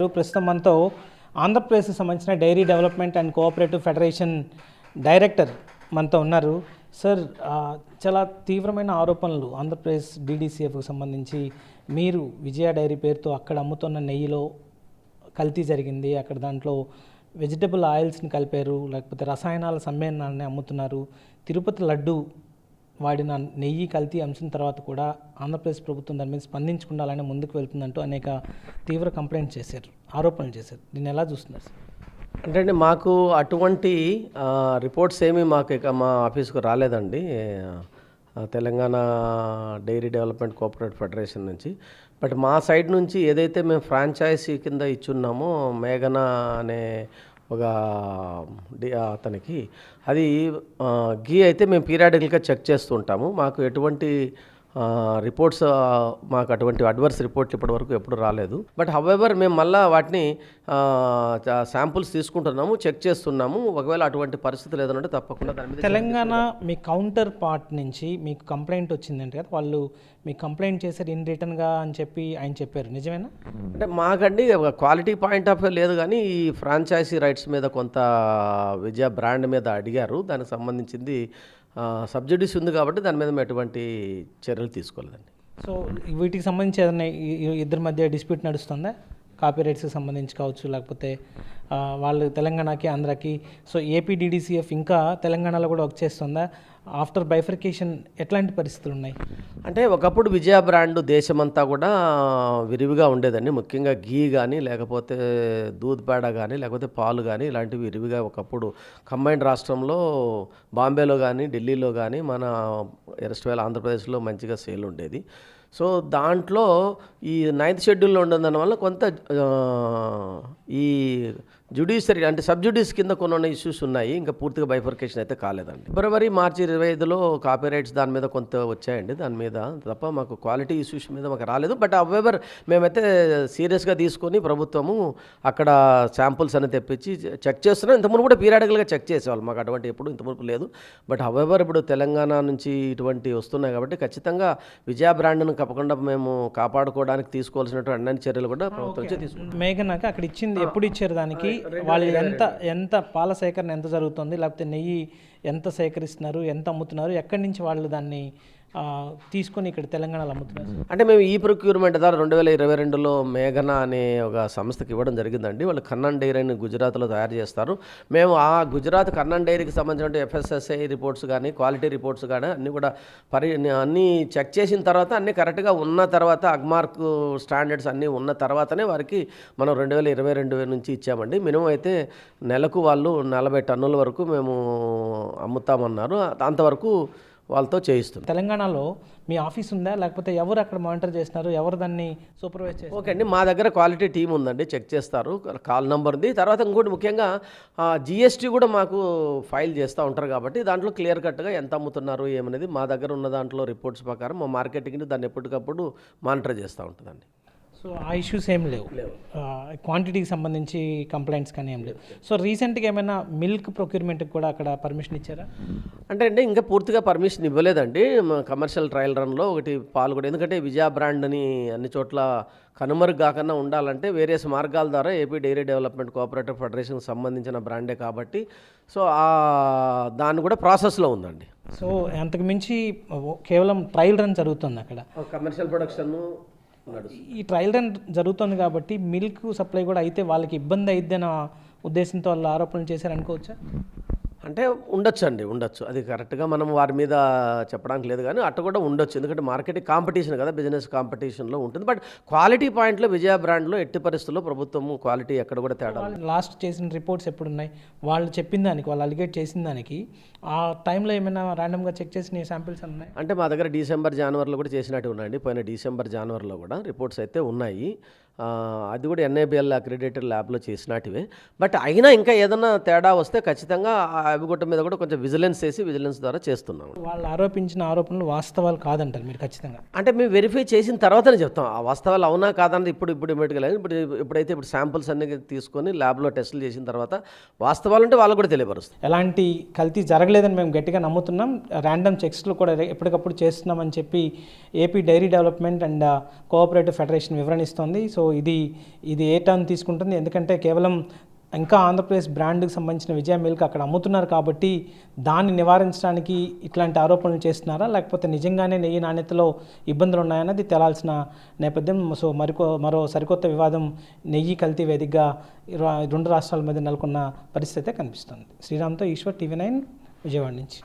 ప్రస్తుతం మనతో ఆంధ్రప్రదేశ్కి సంబంధించిన dairy development and cooperative federation director మనతో ఉన్నారు. సార్, చాలా తీవ్రమైన ఆరోపణలు ఆంధ్రప్రదేశ్ డీడీసీఎఫ్కి సంబంధించి. మీరు విజయ డైరీ పేరుతో అక్కడ అమ్ముతున్న నెయ్యిలో కల్తీ జరిగింది, అక్కడ దాంట్లో వెజిటబుల్ ఆయిల్స్ని కలిపారు, లేకపోతే రసాయనాల సమ్మేళనాన్ని అమ్ముతున్నారు. తిరుపతి లడ్డు వాడిన నెయ్యి కల్తీ అంశం తర్వాత కూడా ఆంధ్రప్రదేశ్ ప్రభుత్వం దాని మీద స్పందించకుండా అలానే ముందుకు వెళ్తుందంటూ అనేక తీవ్ర కంప్లైంట్ చేశారు, ఆరోపణలు చేశారు. దీన్ని ఎలా చూస్తున్నారు సార్? అంటే మాకు అటువంటి రిపోర్ట్స్ ఏమీ మాకు ఇక మా ఆఫీస్కు రాలేదండి, Telangana dairy development cooperative federation నుంచి. బట్ మా సైడ్ నుంచి ఏదైతే మేము ఫ్రాంచైజీ కింద ఇచ్చున్నామో మేఘన అనే ఒక అతనికి, అది గీ అయితే మేము పీరియాడికల్గా చెక్ చేస్తూ ఉంటాము. మాకు ఎటువంటి రిపోర్ట్స్, మాకు అటువంటి అడ్వర్స్ రిపోర్ట్లు ఇప్పటివరకు ఎప్పుడు రాలేదు. బట్ హవెవర్ మేము మళ్ళీ వాటిని శాంపుల్స్ తీసుకుంటున్నాము, చెక్ చేస్తున్నాము. ఒకవేళ అటువంటి పరిస్థితులు ఏదంటే తప్పకుండా దాని మీద. తెలంగాణ మీ కౌంటర్ పార్ట్ నుంచి మీకు కంప్లైంట్ వచ్చిందంటే కదా, వాళ్ళు మీకు కంప్లైంట్ చేశారు ఇన్ రిటర్న్గా అని చెప్పి ఆయన చెప్పారు, నిజమేనా? అంటే మాకండి క్వాలిటీ పాయింట్ ఆఫ్ వ్యూ లేదు, కానీ ఈ ఫ్రాంచైజీ రైట్స్ మీద కొంత విజయ బ్రాండ్ మీద అడిగారు. దానికి సంబంధించింది సబ్సిడీస్ ఉంది కాబట్టి దాని మీద మేము ఎటువంటి చర్యలు తీసుకోలేదండి. సో వీటికి సంబంధించి ఏదైనా ఇద్దరి మధ్య డిస్ప్యూట్ నడుస్తుందా? కాపీ రైట్స్కి సంబంధించి కావచ్చు, లేకపోతే వాళ్ళు తెలంగాణకి ఆంధ్రాకి, సో ఏపీ డీడీసీఎఫ్ ఇంకా తెలంగాణలో కూడా వర్క్ చేస్తుందా? ఆఫ్టర్ బైఫర్కేషన్ ఎట్లాంటి పరిస్థితులు ఉన్నాయి? అంటే ఒకప్పుడు విజయ బ్రాండ్ దేశమంతా కూడా విరివిగా ఉండేదండి. ముఖ్యంగా గీ కానీ, లేకపోతే దూద్ పేడ కానీ, లేకపోతే పాలు కానీ, ఇలాంటివి విరివిగా ఒకప్పుడు కంబైన్డ్ రాష్ట్రంలో బాంబేలో కానీ, ఢిల్లీలో కానీ, మన ఎరస్ట్వేల్ ఆంధ్రప్రదేశ్లో మంచిగా సేల్ ఉండేది. సో దాంట్లో ఈ 9th షెడ్యూల్లో ఉండడం వల్ల కొంత ఈ జ్యుడిషియరీ అంటే సబ్జుడిస్ కింద కొన్ని ఇష్యూస్ ఉన్నాయి. ఇంకా పూర్తిగా బైఫర్కేషన్ అయితే కాలేదండి. ఫిబ్రవరి మార్చి 25లో కాపీ రైట్స్ దాని మీద కొంత వచ్చాయండి, దాని మీద తప్ప మాకు క్వాలిటీ ఇష్యూస్ మీద మాకు రాలేదు. బట్ అవెవర్ మేమైతే సీరియస్గా తీసుకొని ప్రభుత్వము అక్కడ శాంపుల్స్ అని తెప్పించి చెక్ చేస్తున్నాం. ఇంతకుముందు కూడా పీరియాడికల్గా చెక్ చేసేవాళ్ళు, మాకు అటువంటి ఎప్పుడు ఇంతకుముందు లేదు. బట్ అవెవర్ ఇప్పుడు తెలంగాణ నుంచి ఇటువంటి వస్తున్నాయి కాబట్టి ఖచ్చితంగా విజయ బ్రాండ్ను తప్పకుండా మేము కాపాడుకోవడానికి తీసుకోవాల్సినటువంటి అన్ని చర్యలు కూడా ప్రభుత్వం నుంచి తీసుకుంటాం. మేఘనాకి అక్కడ ఇచ్చింది ఎప్పుడు ఇచ్చారు? దానికి వాళ్ళు ఎంత పాల సేకరణ ఎంత జరుగుతుంది, లేకపోతే నెయ్యి ఎంత సేకరిస్తున్నారు, ఎంత అమ్ముతున్నారు, ఎక్కడి నుంచి వాళ్ళు దాన్ని తీసుకొని ఇక్కడ తెలంగాణలో అమ్ముతున్నారు? అంటే మేము ఈ ప్రొక్యూర్మెంట్ ద్వారా 2022లో మేఘన అనే ఒక సంస్థకి ఇవ్వడం జరిగిందండి. వాళ్ళు కన్నన్ డైరీని గుజరాత్లో తయారు చేస్తారు. మేము ఆ గుజరాత్ కన్నన్ డైరీకి సంబంధించిన FSSAI రిపోర్ట్స్ కానీ, క్వాలిటీ రిపోర్ట్స్ కానీ అన్నీ కూడా అన్నీ చెక్ చేసిన తర్వాత అన్నీ కరెక్ట్గా ఉన్న తర్వాత, అగ్మార్క్ స్టాండర్డ్స్ అన్నీ ఉన్న తర్వాతనే వారికి మనం 2022 నుంచి ఇచ్చామండి. మినిమం అయితే నెలకు వాళ్ళు 40 టన్నుల వరకు మేము అమ్ముతామన్నారు. అంతవరకు వాళ్ళతో చేయిస్తుంది. తెలంగాణలో మీ ఆఫీస్ ఉందా, లేకపోతే ఎవరు అక్కడ మానిటర్ చేస్తున్నారు, ఎవరు దాన్ని సూపర్వైజ్ చేస్తారు? ఓకే అండి, మా దగ్గర క్వాలిటీ టీం ఉందండి, చెక్ చేస్తారు, కాల్ నెంబర్ ఉంది. తర్వాత ఇంకోటి ముఖ్యంగా GST కూడా మాకు ఫైల్ చేస్తూ ఉంటారు కాబట్టి దాంట్లో క్లియర్ కట్గా ఎంత అమ్ముతున్నారు ఏమనేది మా దగ్గర ఉన్న దాంట్లో రిపోర్ట్స్ ప్రకారం మా మార్కెటింగ్ని దాన్ని ఎప్పటికప్పుడు మానిటర్ చేస్తూ ఉంటుందండి. సో ఆ ఇష్యూస్ ఏం లేవు, క్వాంటిటీకి సంబంధించి కంప్లైంట్స్ కానీ ఏం లేవు. సో రీసెంట్గా ఏమైనా మిల్క్ ప్రొక్యూర్మెంట్కి కూడా అక్కడ పర్మిషన్ ఇచ్చారా? అంటే ఇంకా పూర్తిగా పర్మిషన్ ఇవ్వలేదండి. కమర్షియల్ ట్రయల్ రన్లో ఒకటి పాలు కూడా, ఎందుకంటే విజయ బ్రాండ్ని అన్ని చోట్ల కనుమరుగు కాకుండా ఉండాలంటే వేరియస్ మార్గాల ద్వారా ఏపీ డైరీ డెవలప్మెంట్ కోఆపరేటివ్ ఫెడరేషన్కి సంబంధించిన బ్రాండే కాబట్టి సో దాన్ని కూడా ప్రాసెస్లో ఉందండి. సో అంతకు మించి కేవలం ట్రయల్ రన్ జరుగుతుంది అక్కడ, కమర్షియల్ ప్రొడక్షన్. ఈ ట్రయల్ రన్ జరుగుతుంది కాబట్టి మిల్క్ సప్లై కూడా అయితే వాళ్ళకి ఇబ్బంది అయిద్దన్న ఉద్దేశంతో వాళ్ళు ఆరోపణలు చేశారు అనుకోవచ్చా? అంటే ఉండొచ్చు, అది కరెక్ట్గా మనం వారి మీద చెప్పడానికి లేదు, కానీ అట్ట కూడా ఉండొచ్చు. ఎందుకంటే మార్కెటింగ్ కాంపిటీషన్ కదా, బిజినెస్ కాంపిటీషన్లో ఉంటుంది. బట్ క్వాలిటీ పాయింట్లో విజయ బ్రాండ్లో ఎట్టి పరిస్థితుల్లో ప్రభుత్వము క్వాలిటీ ఎక్కడ కూడా తేడా. లాస్ట్ చేసిన రిపోర్ట్స్ ఎప్పుడున్నాయి? వాళ్ళు చెప్పిన దానికి, వాళ్ళు అలిగేట్ చేసిన దానికి ఆ టైంలో ఏమైనా ర్యాండమ్గా చెక్ చేసిన శాంపిల్స్ ఉన్నాయి? అంటే మా దగ్గర డిసెంబర్ జనవరిలో కూడా చేసినట్టు ఉన్నాయండి. పోయిన డిసెంబర్ జనవరిలో కూడా రిపోర్ట్స్ అయితే ఉన్నాయి. అది కూడా NABL అక్రిడేటెడ్ ల్యాబ్లో చేసినట్టువే. బట్ అయినా ఇంకా ఏదైనా తేడా వస్తే ఖచ్చితంగా అవిగుట్ట మీద కూడా కొంచెం విజిలెన్స్ చేసి విజిలెన్స్ ద్వారా చేస్తున్నాం. వాళ్ళు ఆరోపించిన ఆరోపణలు వాస్తవాలు కాదంటారు మీరు ఖచ్చితంగా? అంటే మేము వెరిఫై చేసిన తర్వాతనే చెప్తాం ఆ వాస్తవాలు అవునా కాదని. ఇప్పుడు ఇమీడియట్గా లేదు. ఇప్పుడు శాంపుల్స్ అన్ని తీసుకొని ల్యాబ్లో టెస్టులు చేసిన తర్వాత వాస్తవాలు అంటే వాళ్ళకు కూడా తెలియపరుస్తాం. ఎలాంటి కల్తీ జరగలేదని మేము గట్టిగా నమ్ముతున్నాం. ర్యాండమ్ చెక్స్లు కూడా ఎప్పటికప్పుడు చేస్తున్నామని చెప్పి AP dairy development and cooperative federation వివరణిస్తోంది. సో ఇది ఏ టర్న్ తీసుకుంటుంది? ఎందుకంటే కేవలం ఇంకా ఆంధ్రప్రదేశ్ బ్రాండ్కి సంబంధించిన విజయ మిల్క్ అక్కడ అమ్ముతున్నారు కాబట్టి దాన్ని నివారించడానికి ఇట్లాంటి ఆరోపణలు చేస్తున్నారా, లేకపోతే నిజంగానే నెయ్యి నాణ్యతలో ఇబ్బందులు ఉన్నాయన్నది తేలాల్సిన నేపథ్యం. సో మరో సరికొత్త వివాదం నెయ్యి కల్తీ వేదికగా రెండు రాష్ట్రాల మధ్య నెలకొన్న పరిస్థితే కనిపిస్తుంది. శ్రీరామ్తో ఈశ్వర్, టీవీ 9 విజయవాడ నుంచి.